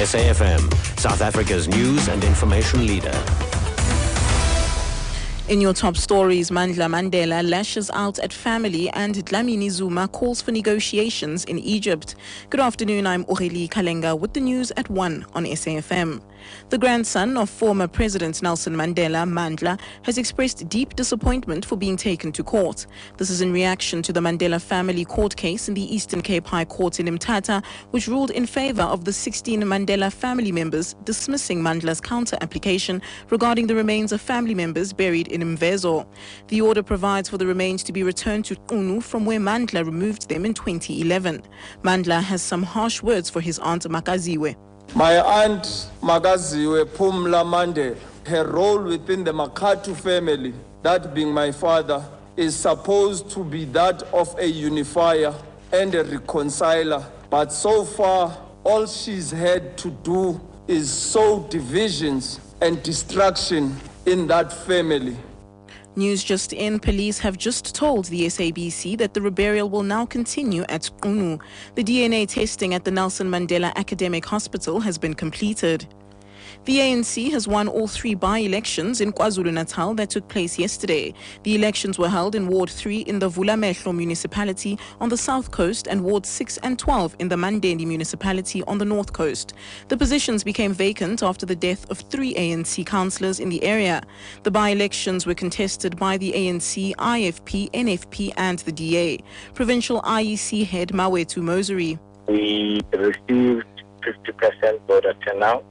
SAfm, South Africa's news and information leader. In your top stories, Mandela lashes out at family and Dlamini Zuma calls for negotiations in Egypt. Good afternoon, I'm Aurélie Kalenga with the news at 1 on SAfm. The grandson of former President Nelson Mandela, Mandla, has expressed deep disappointment for being taken to court. This is in reaction to the Mandela family court case in the Eastern Cape High Court in Mthatha, which ruled in favor of the 16 Mandela family members, dismissing Mandla's counter-application regarding the remains of family members buried in Mvezo. The order provides for the remains to be returned to Qunu, from where Mandla removed them in 2011. Mandla has some harsh words for his aunt Makaziwe. My aunt Magaziwe Pumla Mande, her role within the Makatu family, that being my father, is supposed to be that of a unifier and a reconciler. But so far, all she's had to do is sow divisions and destruction in that family. News just in, police have just told the SABC that the reburial will now continue at Qunu. The DNA testing at the Nelson Mandela Academic Hospital has been completed. The ANC has won all 3 by-elections in KwaZulu-Natal that took place yesterday. The elections were held in Ward 3 in the Vulamehlo municipality on the south coast and Ward 6 and 12 in the Mandeni municipality on the north coast. The positions became vacant after the death of 3 ANC councillors in the area. The by-elections were contested by the ANC, IFP, NFP and the DA. Provincial IEC head Mawetu Moseri. We received 50% voter turnout.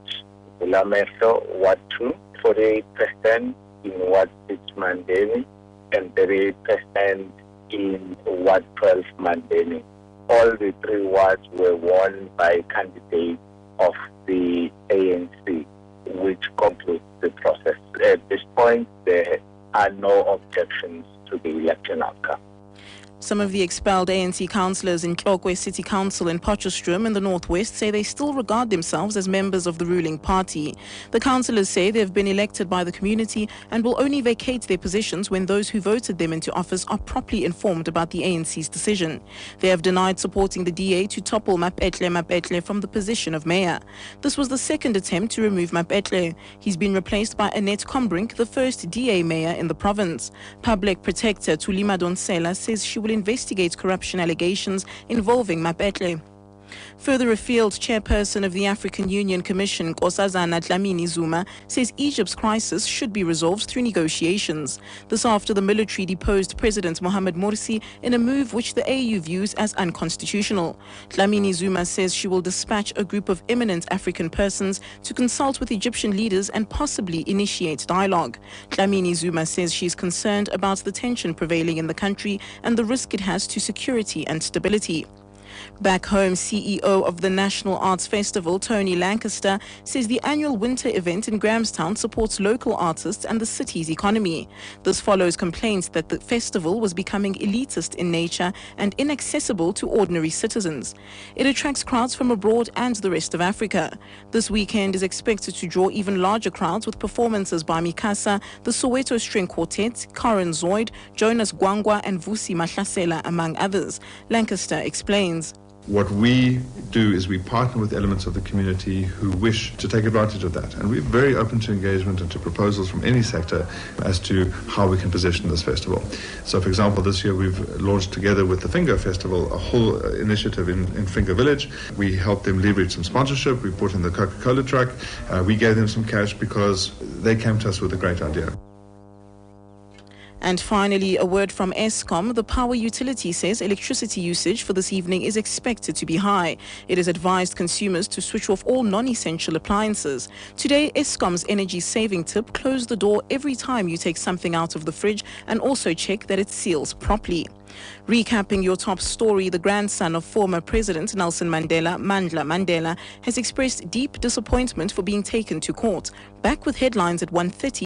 Vulamehlo, Ward 2, 48% in Ward 6 Mandeni, and 38% in Ward 12 Mandeni. All the 3 wards were won by candidates of the ANC, which concludes the process. At this point, there are no objections to the election outcome. Some of the expelled ANC councillors in Tlokwe City Council in Potchefstroom in the northwest say they still regard themselves as members of the ruling party. The councillors say they have been elected by the community and will only vacate their positions when those who voted them into office are properly informed about the ANC's decision. They have denied supporting the DA to topple Mapetle from the position of mayor. This was the second attempt to remove Mapetle. He's been replaced by Annette Combrink, the first DA mayor in the province. Public Protector Tulima Donsela says she will investigate corruption allegations involving Mapetle. Further afield, chairperson of the African Union Commission, Nkosazana Dlamini Zuma, says Egypt's crisis should be resolved through negotiations. This after the military deposed President Mohamed Morsi in a move which the AU views as unconstitutional. Dlamini Zuma says she will dispatch a group of eminent African persons to consult with Egyptian leaders and possibly initiate dialogue. Dlamini Zuma says she is concerned about the tension prevailing in the country and the risk it has to security and stability. Back home, CEO of the National Arts Festival, Tony Lancaster, says the annual winter event in Grahamstown supports local artists and the city's economy. This follows complaints that the festival was becoming elitist in nature and inaccessible to ordinary citizens. It attracts crowds from abroad and the rest of Africa. This weekend is expected to draw even larger crowds with performances by Mikasa, the Soweto String Quartet, Karen Zoid, Jonas Gwangwa and Vusi Mahlasela, among others. Lancaster explains. What we do is we partner with elements of the community who wish to take advantage of that. And we're very open to engagement and to proposals from any sector as to how we can position this festival. So, for example, this year we've launched together with the Finger Festival a whole initiative in Finger Village. We helped them leverage some sponsorship. We brought in the Coca-Cola truck. We gave them some cash because they came to us with a great idea. And finally, a word from Eskom. The power utility says electricity usage for this evening is expected to be high. It has advised consumers to switch off all non-essential appliances. Today, Eskom's energy saving tip: close the door every time you take something out of the fridge and also check that it seals properly. Recapping your top story, the grandson of former President Nelson Mandela, Mandla Mandela, has expressed deep disappointment for being taken to court. Back with headlines at 1:30.